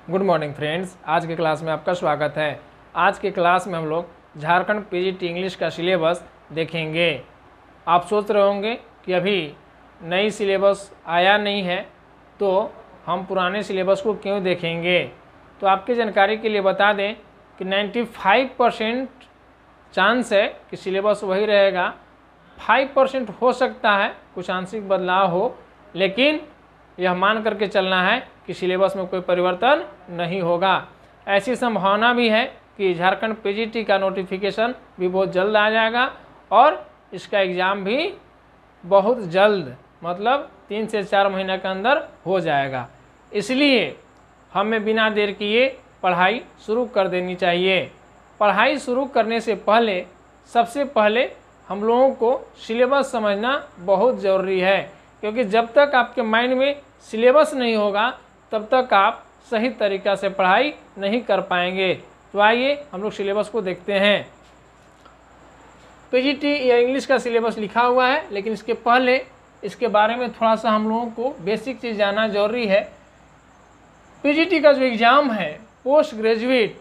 Good morning friends, आज के class में आपका स्वागत है। आज के क्लास में हम लोग झारखंड पीजीटी इंग्लिश का सिलेबस देखेंगे। आप सोच रहे होंगे कि अभी नई सिलेबस आया नहीं है तो हम पुराने सिलेबस को क्यों देखेंगे। तो आपकी जानकारी के लिए बता दें कि 95% चांस है कि सिलेबस वही रहेगा। 5% हो सकता है कुछ आंशिक बदलाव हो, लेकिन यह मान करके चलना है कि सिलेबस में कोई परिवर्तन नहीं होगा। ऐसी संभावना भी है कि झारखंड पीजीटी का नोटिफिकेशन भी बहुत जल्द आ जाएगा और इसका एग्ज़ाम भी बहुत जल्द, मतलब 3 से 4 महीने के अंदर हो जाएगा। इसलिए हमें बिना देर किए पढ़ाई शुरू कर देनी चाहिए। पढ़ाई शुरू करने से पहले सबसे पहले हम लोगों को सिलेबस समझना बहुत ज़रूरी है, क्योंकि जब तक आपके माइंड में सिलेबस नहीं होगा तब तक आप सही तरीक़ा से पढ़ाई नहीं कर पाएंगे। तो आइए हम लोग सिलेबस को देखते हैं। पीजीटी या इंग्लिश का सिलेबस लिखा हुआ है, लेकिन इसके पहले इसके बारे में थोड़ा सा हम लोगों को बेसिक चीज़ जानना जरूरी है। पीजीटी का जो एग्ज़ाम है, पोस्ट ग्रेजुएट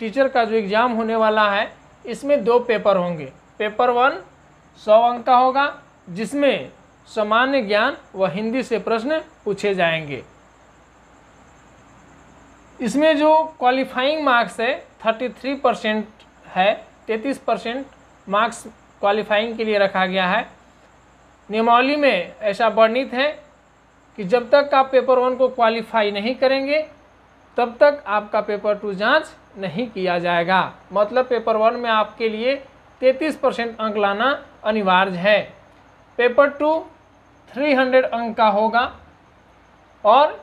टीचर का जो एग्ज़ाम होने वाला है, इसमें 2 पेपर होंगे। पेपर 1 100 अंक का होगा, जिसमें सामान्य ज्ञान व हिंदी से प्रश्न पूछे जाएंगे। इसमें जो क्वालिफाइंग मार्क्स है 33% है, 33% मार्क्स क्वालिफाइंग के लिए रखा गया है। नियमावली में ऐसा वर्णित है कि जब तक आप पेपर 1 को क्वालिफाई नहीं करेंगे तब तक आपका पेपर 2 जांच नहीं किया जाएगा। मतलब पेपर 1 में आपके लिए 33% अंक लाना अनिवार्य है। पेपर 2 300 अंक का होगा और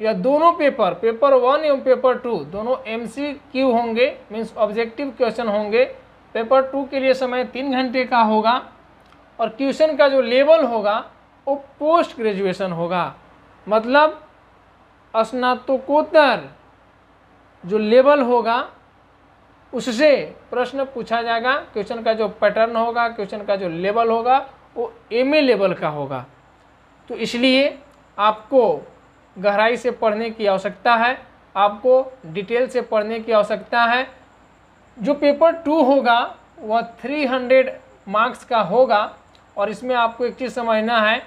यह दोनों पेपर 1 एवं पेपर 2 दोनों MCQ होंगे, मीन्स ऑब्जेक्टिव क्वेश्चन होंगे। पेपर 2 के लिए समय 3 घंटे का होगा और क्वेश्चन का जो लेवल होगा वो पोस्ट ग्रेजुएशन होगा, मतलब स्नातकोत्तर जो लेवल होगा उससे प्रश्न पूछा जाएगा। क्वेश्चन का जो पैटर्न होगा, क्वेश्चन का जो लेवल होगा वो MA लेवल का होगा। तो इसलिए आपको गहराई से पढ़ने की आवश्यकता है, आपको डिटेल से पढ़ने की आवश्यकता है। जो पेपर 2 होगा वह 300 मार्क्स का होगा और इसमें आपको एक चीज़ समझना है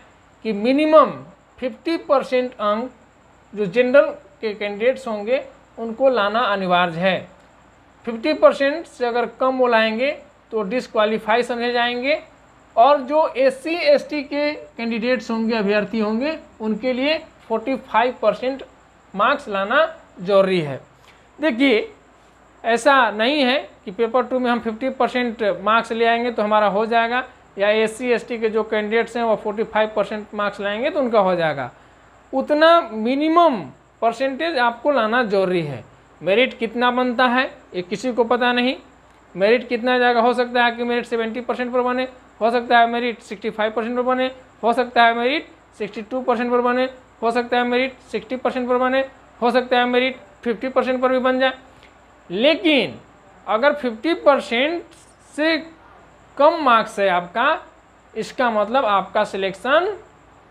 कि मिनिमम 50% अंक जो जनरल के कैंडिडेट्स होंगे उनको लाना अनिवार्य है। 50% से अगर कम वो लाएंगे तो डिसक्वालीफाई समझे जाएंगे और जो SC ST के कैंडिडेट्स होंगे, अभ्यर्थी होंगे, उनके लिए 45% मार्क्स लाना जरूरी है। देखिए, ऐसा नहीं है कि पेपर 2 में हम 50% मार्क्स ले आएंगे तो हमारा हो जाएगा, या SC ST के जो कैंडिडेट्स हैं वो 45% मार्क्स लाएंगे तो उनका हो जाएगा। उतना मिनिमम परसेंटेज आपको लाना जरूरी है। मेरिट कितना बनता है ये किसी को पता नहीं। मेरिट कितना जाएगा, हो सकता है कि मेरिट 70% पर बने, हो सकता है मेरिट 65% पर बने, हो सकता है मेरिट 62% पर बने, हो सकता है मेरिट 60% पर बने, हो सकता है मेरिट 50% पर भी बन जाए। लेकिन अगर 50% से कम मार्क्स है आपका, इसका मतलब आपका सिलेक्शन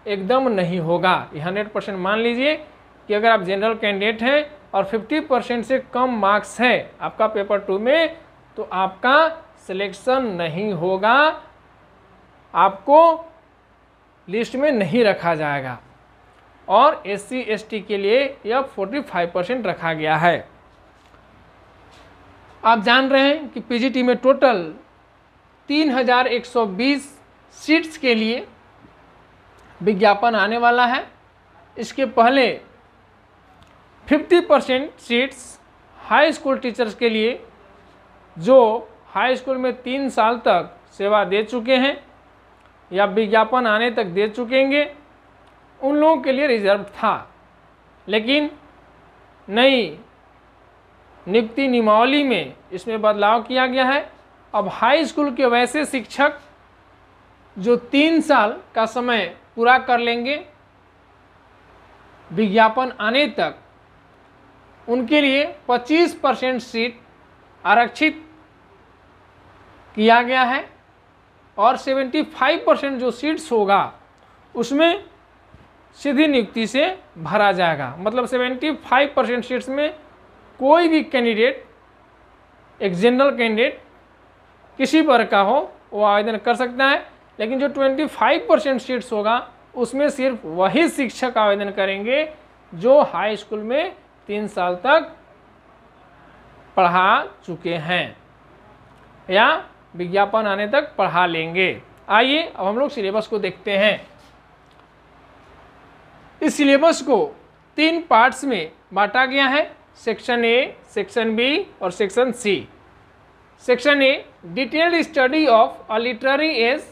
एकदम नहीं होगा। ये 100% मान लीजिए कि अगर आप जनरल कैंडिडेट हैं और 50% से कम मार्क्स है आपका पेपर 2 में, तो आपका सिलेक्शन नहीं होगा, आपको लिस्ट में नहीं रखा जाएगा। और SC ST के लिए यह 45% रखा गया है। आप जान रहे हैं कि पीजीटी में टोटल 3120 सीट्स के लिए विज्ञापन आने वाला है। इसके पहले 50% सीट्स हाई स्कूल टीचर्स के लिए जो हाई स्कूल में 3 साल तक सेवा दे चुके हैं या विज्ञापन आने तक दे चुकेंगे, उन लोगों के लिए रिजर्व था। लेकिन नई नियुक्ति नियमावली में इसमें बदलाव किया गया है। अब हाई स्कूल के वैसे शिक्षक जो 3 साल का समय पूरा कर लेंगे विज्ञापन आने तक, उनके लिए 25% सीट आरक्षित किया गया है और 75% जो सीट्स होगा उसमें सीधी नियुक्ति से भरा जाएगा। मतलब 75% सीट्स में कोई भी कैंडिडेट, एक जनरल कैंडिडेट किसी पर का हो वो आवेदन कर सकता है, लेकिन जो 25% सीट्स होगा उसमें सिर्फ वही शिक्षक आवेदन करेंगे जो हाई स्कूल में 3 साल तक पढ़ा चुके हैं या विज्ञापन आने तक पढ़ा लेंगे। आइए अब हम लोग सिलेबस को देखते हैं। इस सिलेबस को 3 पार्ट्स में बांटा गया है, सेक्शन ए, सेक्शन बी और section C. Section A, detailed study of a literary age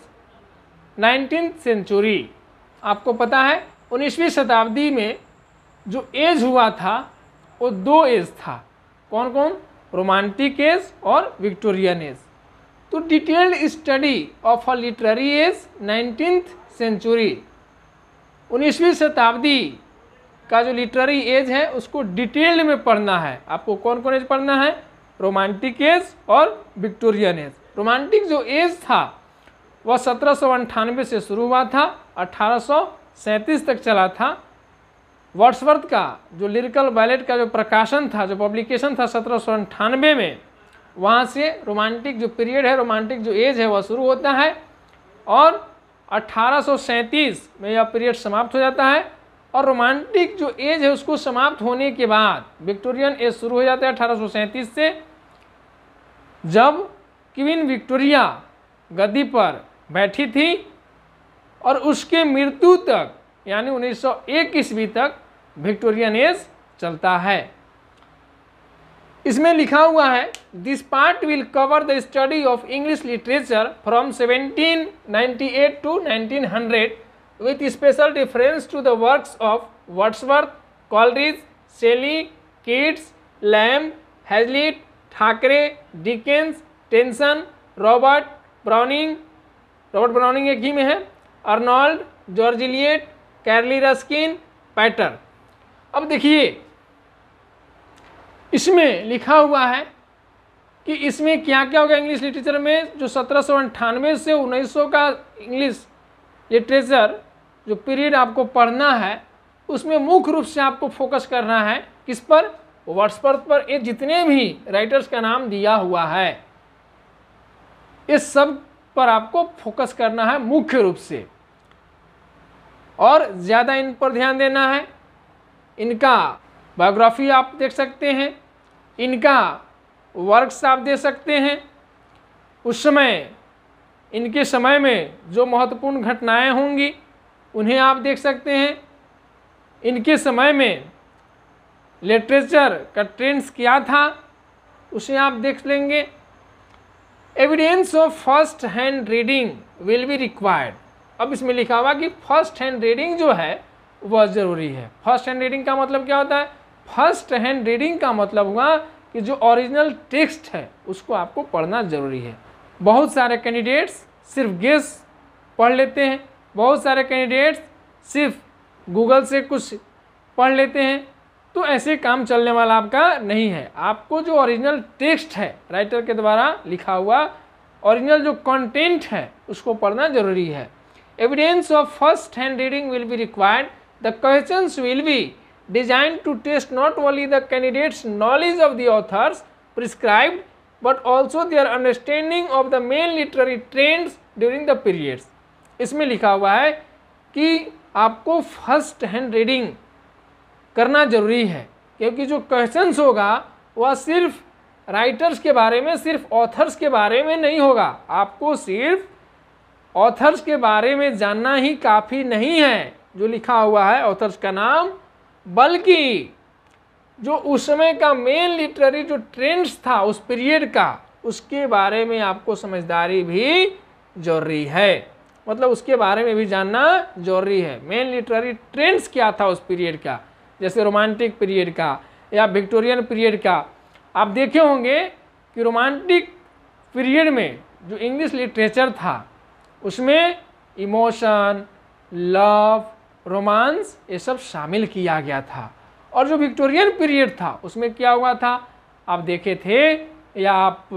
19th century. आपको पता है 19वीं शताब्दी में जो एज हुआ था वो 2 एज था। कौन कौन? रोमांटिक एज और विक्टोरियन एज। तो detailed study of a literary age 19th century, 19वीं शताब्दी का जो लिटरेरी एज है उसको डिटेल्ड में पढ़ना है। आपको कौन कौन एज पढ़ना है? रोमांटिक एज और विक्टोरियन एज। रोमांटिक जो एज था वह 1798 से शुरू हुआ था, 1837 तक चला था। वर्ड्सवर्थ का जो लिरिकल बैलेट का जो प्रकाशन था, जो पब्लिकेशन था 1798 में, वहाँ से रोमांटिक जो पीरियड है, रोमांटिक जो एज है वह शुरू होता है और 1837 में यह पीरियड समाप्त हो जाता है। और रोमांटिक जो एज है उसको समाप्त होने के बाद विक्टोरियन एज शुरू हो जाता है 1837 से, जब क्वीन विक्टोरिया गद्दी पर बैठी थी और उसके मृत्यु तक यानी 1901 ईस्वी तक विक्टोरियन एज चलता है। इसमें लिखा हुआ है, this part will cover the study of English literature from 1798 to 1900 with special reference to the works of Wordsworth, Coleridge, Shelley, Keats, Lamb, Hazlitt, Thackeray, Dickens, Tennyson, Robert browning एक ही में है, Arnold, George Eliot, Kairali Ruskin, पैटर। अब देखिए इसमें लिखा हुआ है कि इसमें क्या क्या होगा इंग्लिश लिटरेचर में। जो 1798 से 1900 का इंग्लिश लिटरेचर जो पीरियड आपको पढ़ना है उसमें मुख्य रूप से आपको फोकस करना है किस पर? वर्ड्सवर्थ पर। ये जितने भी राइटर्स का नाम दिया हुआ है इस सब पर आपको फोकस करना है मुख्य रूप से, और ज़्यादा इन पर ध्यान देना है। इनका बायोग्राफी आप देख सकते हैं, इनका वर्क्स आप दे सकते हैं, उस समय इनके समय में जो महत्वपूर्ण घटनाएं होंगी उन्हें आप देख सकते हैं, इनके समय में लिटरेचर का ट्रेंड्स क्या था उसे आप देख लेंगे। Evidence of first hand reading will be required. अब इसमें लिखा हुआ कि फर्स्ट हैंड रीडिंग जो है वह ज़रूरी है। फर्स्ट हैंड रीडिंग का मतलब क्या होता है? फर्स्ट हैंड रीडिंग का मतलब हुआ कि जो ओरिजिनल टेक्स्ट है उसको आपको पढ़ना ज़रूरी है। बहुत सारे कैंडिडेट्स सिर्फ गेस पढ़ लेते हैं, बहुत सारे कैंडिडेट्स सिर्फ गूगल से कुछ पढ़ लेते हैं, तो ऐसे काम चलने वाला आपका नहीं है। आपको जो ओरिजिनल टेक्स्ट है राइटर के द्वारा लिखा हुआ ओरिजिनल जो कंटेंट है उसको पढ़ना जरूरी है। Evidence of first hand reading will be required. The questions will be designed to test not only the candidate's knowledge of the authors prescribed but also their understanding of the main literary trends during the periods। इसमें लिखा हुआ है कि आपको first hand reading करना जरूरी है, क्योंकि जो क्वेश्चंस होगा वह सिर्फ राइटर्स के बारे में, सिर्फ ऑथर्स के बारे में नहीं होगा। आपको सिर्फ ऑथर्स के बारे में जानना ही काफ़ी नहीं है जो लिखा हुआ है ऑथर्स का नाम, बल्कि जो उस समय का मेन लिटरेरी जो ट्रेंड्स था उस पीरियड का उसके बारे में आपको समझदारी भी जरूरी है। मतलब उसके बारे में भी जानना जरूरी है। मेन लिटरेरी ट्रेंड्स क्या था उस पीरियड का, जैसे रोमांटिक पीरियड का या विक्टोरियन पीरियड का। आप देखे होंगे कि रोमांटिक पीरियड में जो इंग्लिश लिटरेचर था उसमें इमोशन, लव, रोमांस ये सब शामिल किया गया था। और जो विक्टोरियन पीरियड था उसमें क्या हुआ था आप देखे थे या आप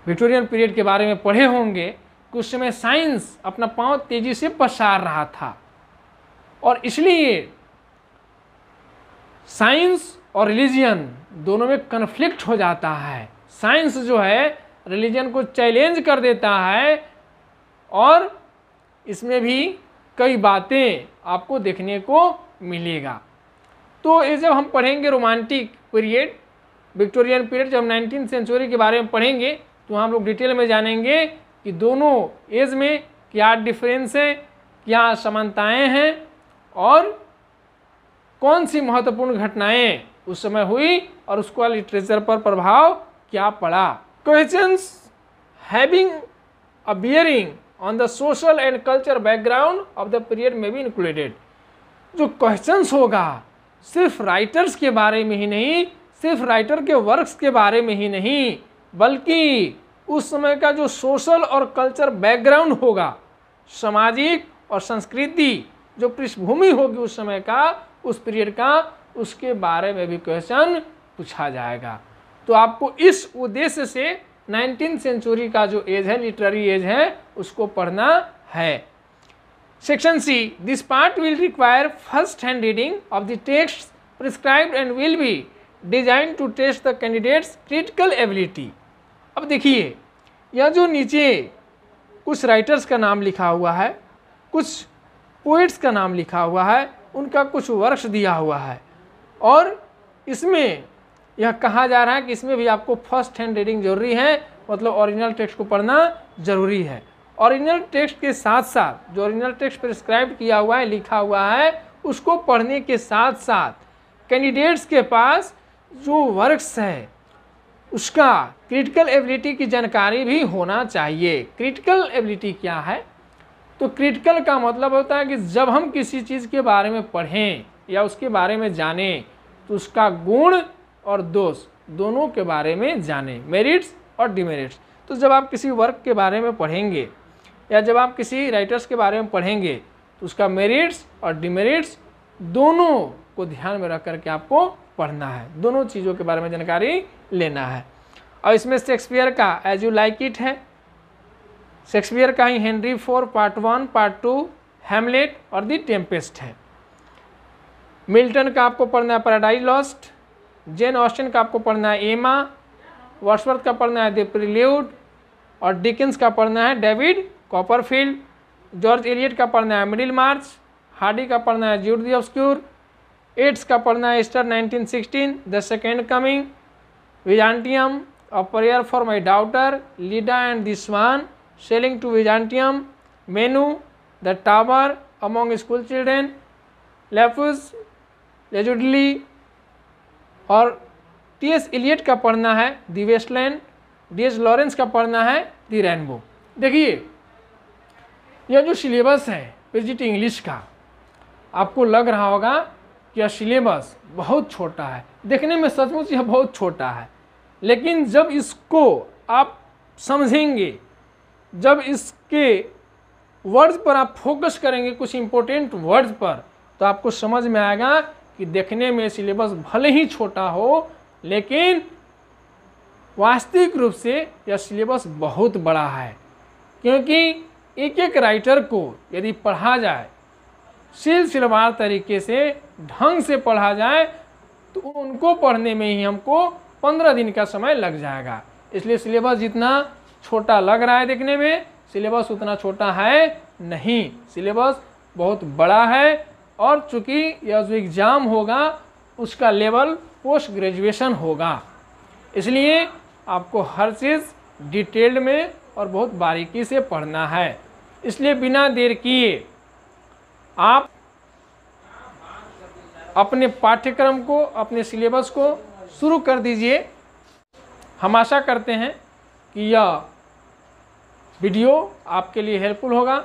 विक्टोरियन पीरियड के बारे में पढ़े होंगे कि उस समय साइंस अपना पांव तेजी से पसार रहा था। और इसलिए साइंस और रिलीजियन दोनों में कन्फ्लिक्ट हो जाता है। साइंस जो है रिलीजन को चैलेंज कर देता है और इसमें भी कई बातें आपको देखने को मिलेगा। तो ये जब हम पढ़ेंगे रोमांटिक पीरियड, विक्टोरियन पीरियड, जब 19th सेंचुरी के बारे में पढ़ेंगे तो हम लोग डिटेल में जानेंगे कि दोनों एज में क्या डिफरेंस है, क्या समानताएं हैं और कौन सी महत्वपूर्ण घटनाएं उस समय हुई और उसका लिटरेचर पर प्रभाव क्या पड़ा। Questions having a bearing on the social and culture background of the period में भी इंक्लूडेड। जो क्वेश्चंस होगा सिर्फ राइटर्स के बारे में ही नहीं, सिर्फ राइटर के वर्क्स के बारे में ही नहीं, बल्कि उस समय का जो सोशल और कल्चर बैकग्राउंड होगा, सामाजिक और संस्कृति जो पृष्ठभूमि होगी उस समय का, उस पीरियड का, उसके बारे में भी क्वेश्चन पूछा जाएगा। तो आपको इस उद्देश्य से 19th सेंचुरी का जो एज है, लिटरेरी एज है, उसको पढ़ना है। Section C, this part will require first hand reading of the text prescribed and will be design to test the candidates critical ability. अब देखिए, यह जो नीचे कुछ राइटर्स का नाम लिखा हुआ है, कुछ पोइट्स का नाम लिखा हुआ है, उनका कुछ वर्क्स दिया हुआ है और इसमें यह कहा जा रहा है कि इसमें भी आपको फर्स्ट हैंड रीडिंग जरूरी है, मतलब ओरिजिनल टेक्स्ट को पढ़ना जरूरी है। ओरिजिनल टेक्स्ट के साथ साथ जो ओरिजिनल टेक्स्ट प्रिस्क्राइब किया हुआ है, लिखा हुआ है, उसको पढ़ने के साथ साथ कैंडिडेट्स के पास जो वर्क्स है उसका क्रिटिकल एबिलिटी की जानकारी भी होना चाहिए। क्रिटिकल एबिलिटी क्या है? तो क्रिटिकल का मतलब होता है कि जब हम किसी चीज़ के बारे में पढ़ें या उसके बारे में जानें तो उसका गुण और दोष दोनों के बारे में जानें, मेरिट्स और डिमेरिट्स। तो जब आप किसी वर्क के बारे में पढ़ेंगे या जब आप किसी राइटर्स के बारे में पढ़ेंगे तो उसका मेरिट्स और डिमेरिट्स दोनों को ध्यान में रख करके आपको पढ़ना है, दोनों चीज़ों के बारे में जानकारी लेना है। और इसमें शेक्सपियर का एज यू लाइक इट है, शेक्सपियर का ही Henry IV part 1, part 2, Hamlet और द टेम्पेस्ट है। मिल्टन का आपको पढ़ना है पैराडाइज लॉस्ट, जेन ऑस्टिन का आपको पढ़ना है एमा, वर्ड्सवर्थ का पढ़ना है द प्रील्यूड और डिकेंस का पढ़ना है डेविड कॉपरफील्ड, जॉर्ज एलियट का पढ़ना है मिडिल मार्च, हार्डी का पढ़ना है ज्यूड द ऑब्स्क्यूर, एड्स का पढ़ना है Easter 1916, the second coming, Byzantium, a prayer for my daughter, Leda and the swan, sailing to Byzantium, मेनू, the tower, among school children, lapis lazuli और टी.एस. एलियट का पढ़ना है द वेस्टलैंड, डी.एच. लॉरेंस का पढ़ना है द रेनबो। देखिए, यह जो सिलेबस है पीजीटी इंग्लिश का, आपको लग रहा होगा कि यह सिलेबस बहुत छोटा है। देखने में सचमुच यह बहुत छोटा है, लेकिन जब इसको आप समझेंगे, जब इसके वर्ड्स पर आप फोकस करेंगे, कुछ इंपॉर्टेंट वर्ड्स पर, तो आपको समझ में आएगा कि देखने में सिलेबस भले ही छोटा हो, लेकिन वास्तविक रूप से यह सिलेबस बहुत बड़ा है। क्योंकि एक एक राइटर को यदि पढ़ा जाए, सिलसिलेवार तरीके से ढंग से पढ़ा जाए, तो उनको पढ़ने में ही हमको 15 दिन का समय लग जाएगा। इसलिए सिलेबस जितना छोटा लग रहा है देखने में, सिलेबस उतना छोटा है नहीं, सिलेबस बहुत बड़ा है। और चूंकि यह जो एग्ज़ाम होगा उसका लेवल पोस्ट ग्रेजुएशन होगा, इसलिए आपको हर चीज़ डिटेल्ड में और बहुत बारीकी से पढ़ना है। इसलिए बिना देर किए आप अपने पाठ्यक्रम को, अपने सिलेबस को शुरू कर दीजिए। हम आशा करते हैं कि यह वीडियो आपके लिए हेल्पफुल होगा।